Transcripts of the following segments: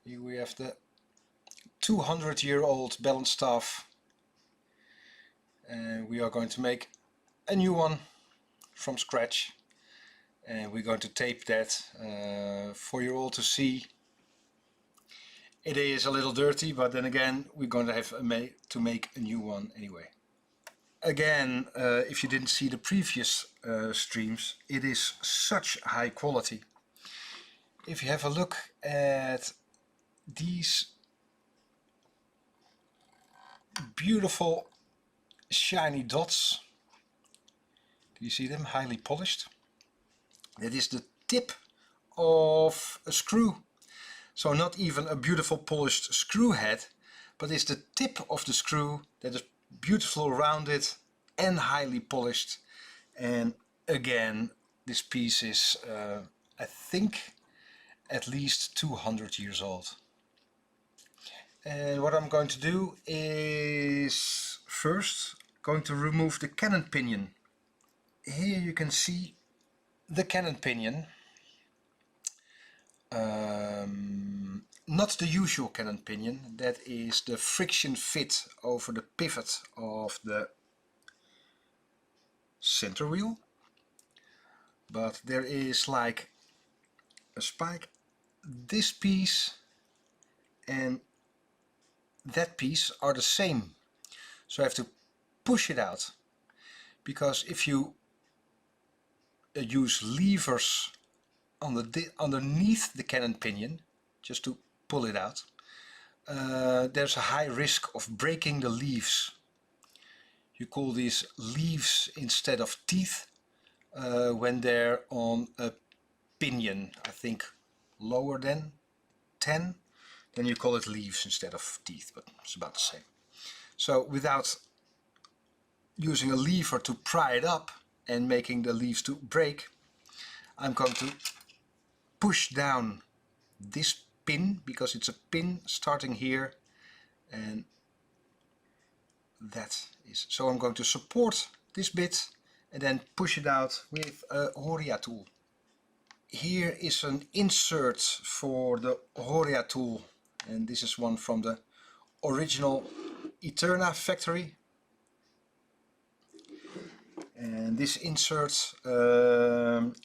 Here we have the 200-year-old balance staff, and we are going to make a new one from scratch, and we're going to tape that for you all to see. It is a little dirty, but then again we're going to have to make a new one anyway. Again, if you didn't see the previous streams, it is such high quality. If you have a look at these beautiful shiny dots, do you see them? Highly polished. That is the tip of a screw. So not even a beautiful polished screw head, but it's the tip of the screw that is beautiful rounded and highly polished. And again, this piece is I think at least 200 years old. And what I'm going to do is first going to remove the cannon pinion. Here you can see the cannon pinion. Not the usual cannon pinion, that is the friction fit over the pivot of the center wheel. But there is like a spike. This piece and that piece are the same. So I have to push it out, because if you use levers underneath the cannon pinion just to pull it out, there's a high risk of breaking the leaves. You call these leaves instead of teeth when they're on a pinion, I think lower than 10, then you call it leaves instead of teeth, but it's about the same. So without using a lever to pry it up and making the leaves to break, I'm going to push down this pin, because it's a pin starting here, and that is, so I'm going to support this bit and then push it out with a Horia tool. Here is an insert for the Horia tool, and this is one from the original Eterna factory. And this insert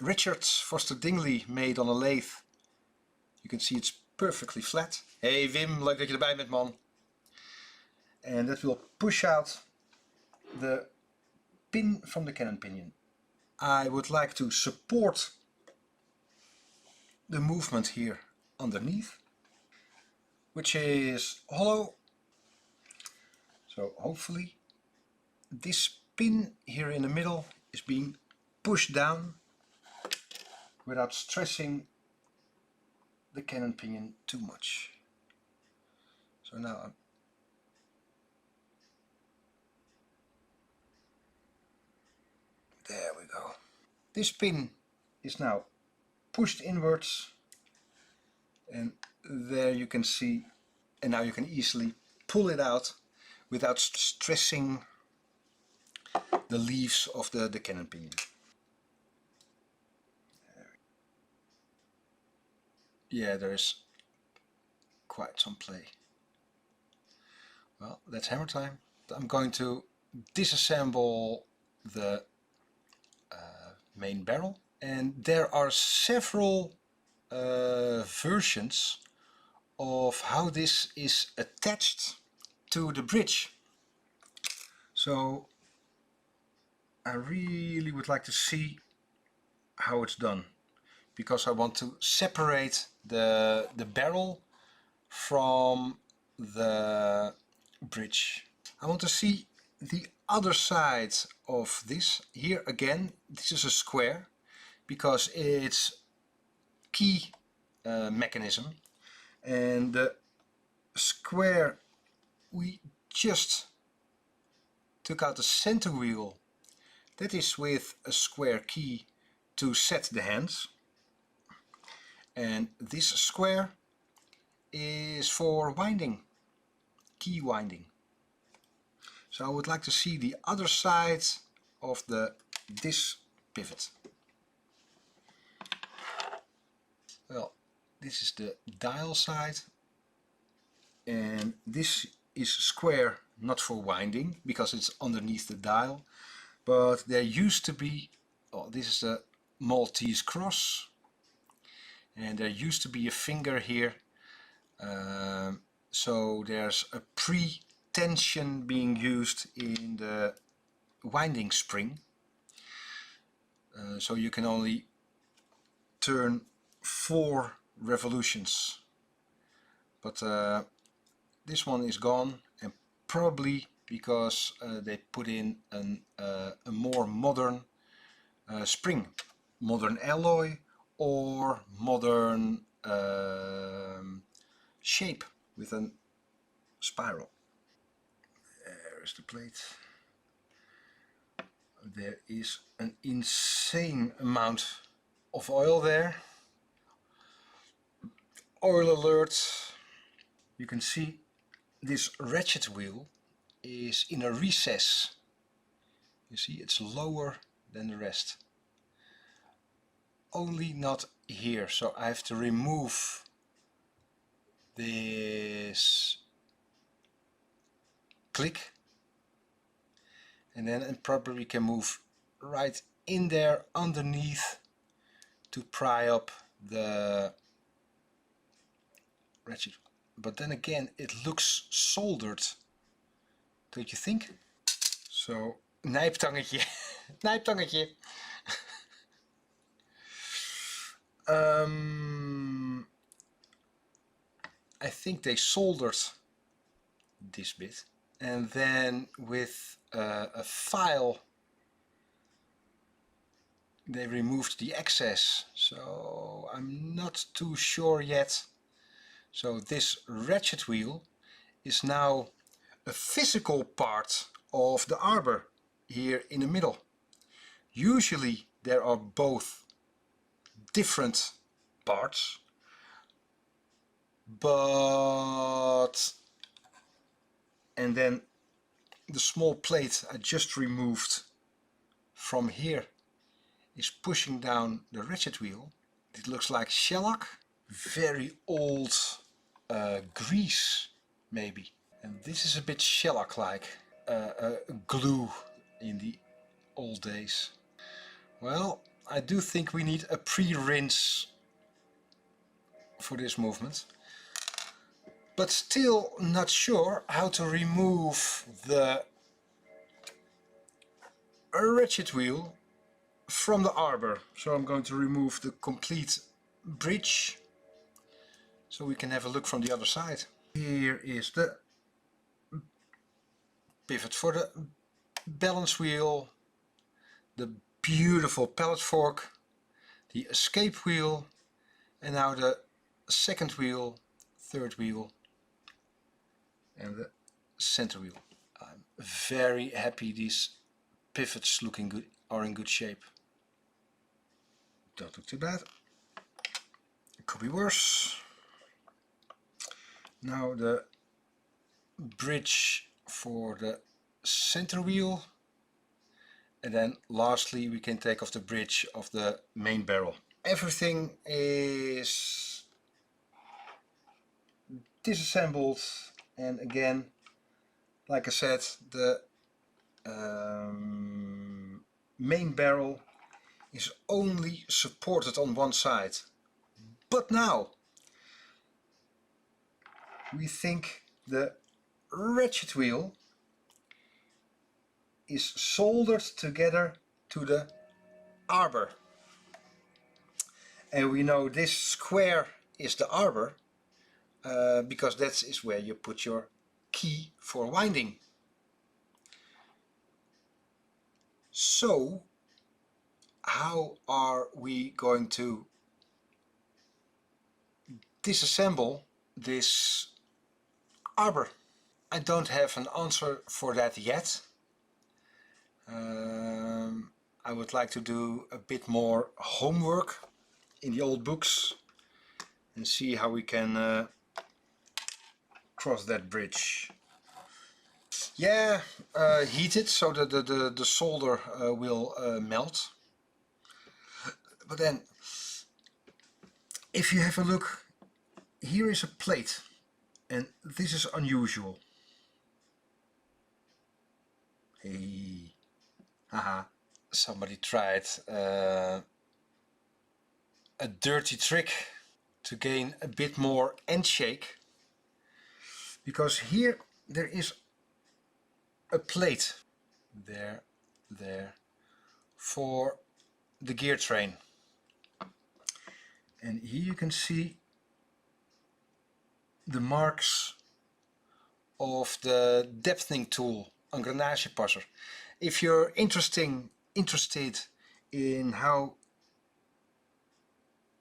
Richard Foster Dingley made on a lathe. You can see it's perfectly flat. Hey Wim, leuk dat je erbij bent, man. And that will push out the pin from the cannon pinion. I would like to support the movement here underneath, which is hollow. So hopefully this pin here in the middle is being pushed down without stressing the cannon pinion too much. So now there we go. This pin is now pushed inwards, and there you can see, and now you can easily pull it out without stressing the leaves of the cannon pinion. Yeah, there is quite some play. Well, that's hammer time. I'm going to disassemble the main barrel, and there are several versions of how this is attached to the bridge. So I really would like to see how it's done, because I want to separate the barrel from the bridge. I want to see the other side of this. Here again, this is a square because it's key mechanism, and the square we just took out the center wheel. That is with a square key to set the hands, and this square is for winding, key winding. So I would like to see the other side of this pivot. Well, this is the dial side, and this is square, not for winding because it's underneath the dial, but there used to be, oh, this is the Maltese cross, and there used to be a finger here, so there's a pre-tension being used in the winding spring, so you can only turn 4 revolutions, but this one is gone, and probably because they put in a more modern spring, modern alloy or modern shape with a spiral. There is the plate. There is an insane amount of oil there. Oil alert. You can see this ratchet wheel is in a recess. You see, it's lower than the rest. Only not here, so I have to remove this click, and then I probably can move right in there underneath to pry up the ratchet. But then again, it looks soldered, don't you think? So, nijptangetje, nijptangetje. I think they soldered this bit, and then with a file they removed the excess, so I'm not too sure yet. So this ratchet wheel is now a physical part of the arbor here in the middle. Usually there are both different parts, but and then the small plate I just removed from here is pushing down the ratchet wheel. It looks like shellac, very old grease maybe, and this is a bit shellac-like, glue in the old days. Well, I do think we need a pre-rinse for this movement, but still not sure how to remove the ratchet wheel from the arbor. So I'm going to remove the complete bridge so we can have a look from the other side. Here is the pivot for the balance wheel, the beautiful pallet fork, the escape wheel, and now the second wheel, third wheel, and the center wheel. I'm very happy these pivots looking good, are in good shape. Don't look too bad. It could be worse. Now the bridge for the center wheel, and then lastly we can take off the bridge of the main barrel. Everything is disassembled, and again, like I said, the main barrel is only supported on one side. But now we think the ratchet wheel is soldered together to the arbor, and we know this square is the arbor because that is where you put your key for winding. So how are we going to disassemble this arbor? I don't have an answer for that yet. I would like to do a bit more homework in the old books and see how we can cross that bridge. Yeah, heat it so that the solder will melt. But then, if you have a look, here is a plate, And this is unusual. Hey, haha. Somebody tried a dirty trick to gain a bit more end shake, because here there is a plate there for the gear train, and here you can see the marks of the depthing tool, engrenagepasser. If you're interested in how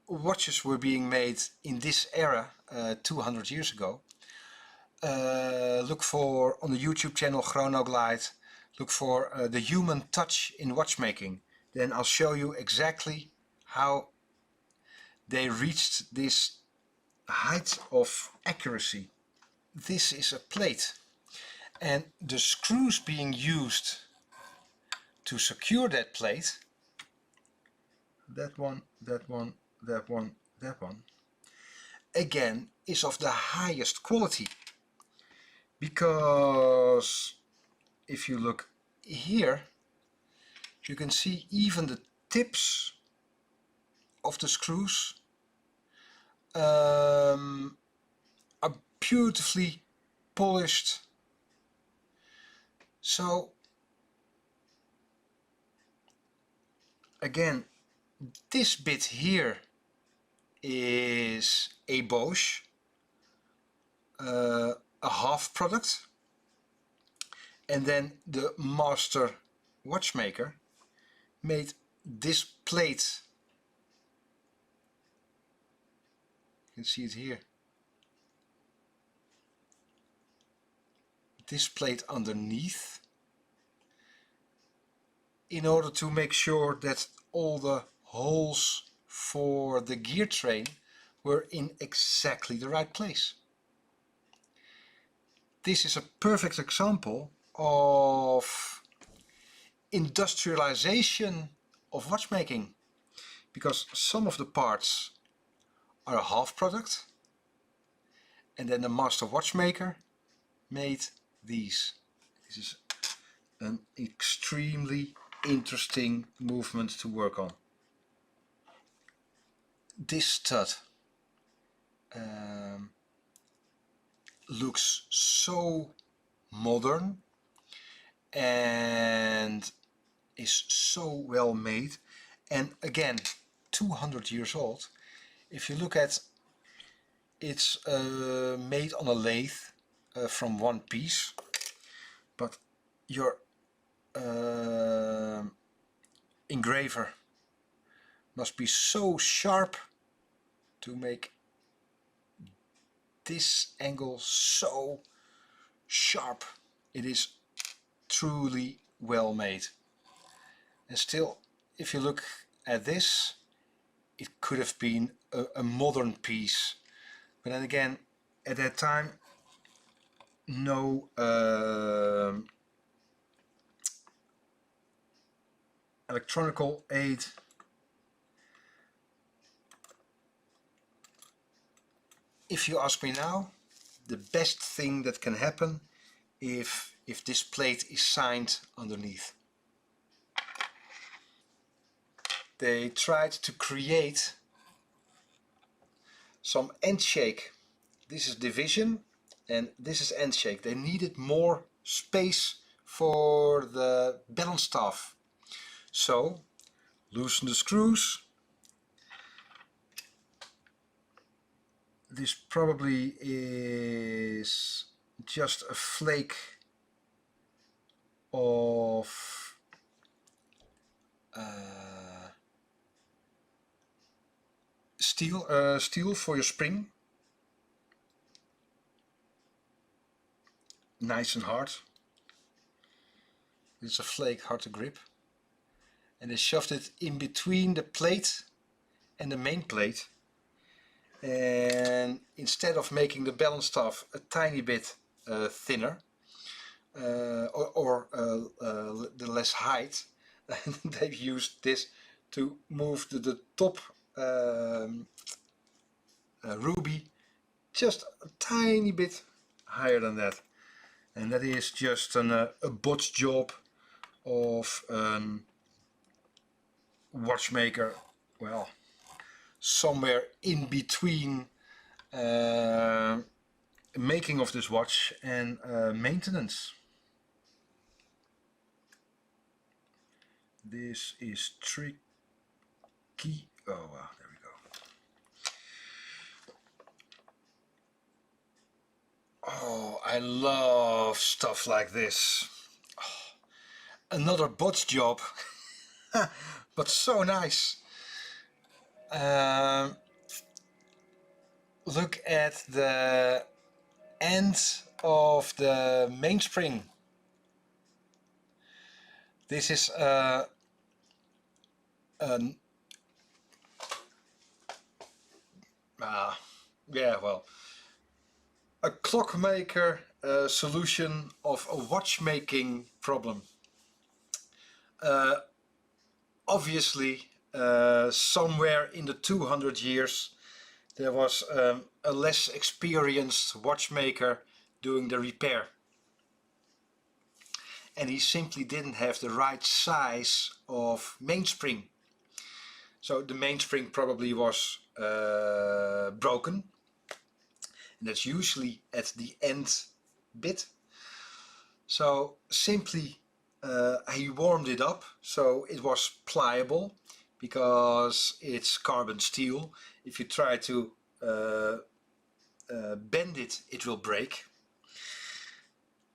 watches were being made in this era 200 years ago, look for on the YouTube channel Chronoglide, look for the human touch in watchmaking. Then I'll show you exactly how they reached this height of accuracy. This is a plate, and the screws being used to secure that plate, that one, that one, that one, that one, again is of the highest quality, because if you look here you can see even the tips of the screws are beautifully polished. So again, this bit here is a Bosch, a half product, and then the master watchmaker made this plate. You can see it here. This plate underneath, in order to make sure that all the holes for the gear train were in exactly the right place. This is a perfect example of industrialization of watchmaking, because some of the parts are a half product, and then the master watchmaker made these. This is an extremely interesting movement to work on. This stud looks so modern and is so well made, and again 200 years old. If you look at it's made on a lathe from one piece, but your engraver must be so sharp to make this angle so sharp. It is truly well made. And still, if you look at this, it could have been a modern piece, but then again, at that time, no electronical aid. If you ask me now, the best thing that can happen if this plate is signed underneath. They tried to create some end shake. This is division and this is end shake. They needed more space for the balance staff. So loosen the screws. This probably is just a flake of steel for your spring. Nice and hard. It's a flake, hard to grip. And they shoved it in between the plate and the main plate. And instead of making the balance staff a tiny bit thinner or the less height, they've used this to move the top ruby just a tiny bit higher than that. And that is just a botch job of a watchmaker, well, somewhere in between making of this watch and maintenance. This is tricky. Oh wow, there we go. Oh, I love stuff like this. Oh, another botch job, but so nice. Look at the end of the mainspring. This is yeah, well, a clockmaker solution of a watchmaking problem. Obviously, somewhere in the 200 years there was a less experienced watchmaker doing the repair. And he simply didn't have the right size of mainspring. So the mainspring probably was broken. And that's usually at the end bit. So simply he warmed it up so it was pliable, because it's carbon steel. If you try to bend it, it will break.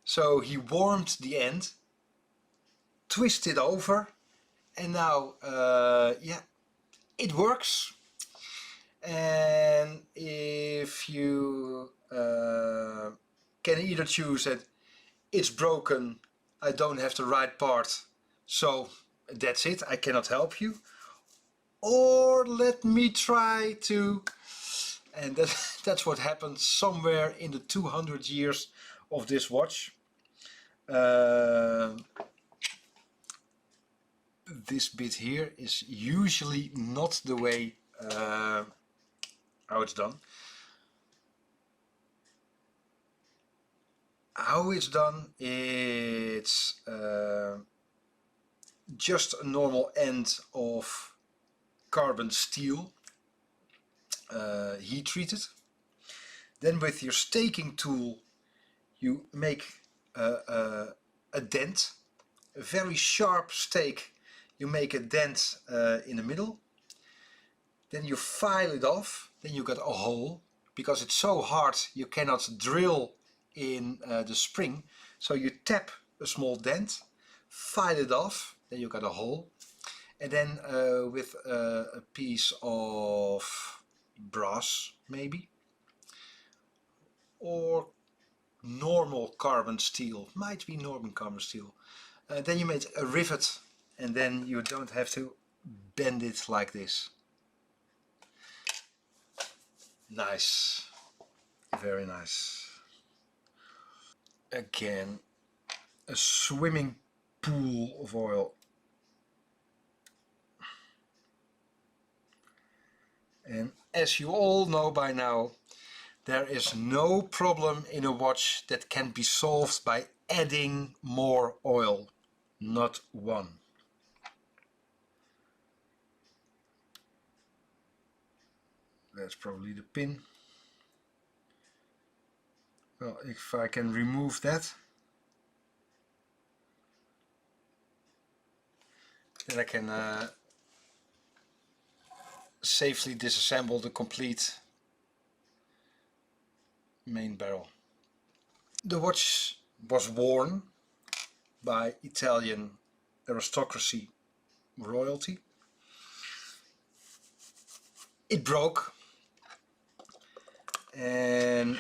So he warmed the end, twisted over, and now yeah, it works. And if you can either choose that it's broken, I don't have the right part, so that's it, I cannot help you, or let me try to, and that's what happened somewhere in the 200 years of this watch. This bit here is usually not the way how it's done. How it's done, it's just a normal end of carbon steel, heat treated. Then with your staking tool you make a dent, a very sharp stake. You make a dent in the middle, then you file it off, then you got a hole, because it's so hard you cannot drill in the spring, so you tap a small dent, file it off, then you got a hole, and then with a piece of brass maybe, or normal carbon steel, might be normal carbon steel, then you make a rivet, and then you don't have to bend it like this. Nice, very nice. Again, a swimming pool of oil. And as you all know by now, there is no problem in a watch that can be solved by adding more oil. Not one. That's probably the pin. Well, if I can remove that, then I can safely disassemble the complete main barrel. The watch was worn by Italian aristocracy royalty. It broke, and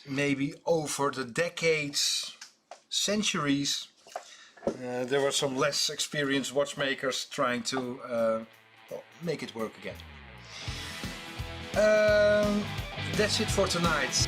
maybe over the decades, centuries, there were some less experienced watchmakers trying to well, make it work again. That's it for tonight.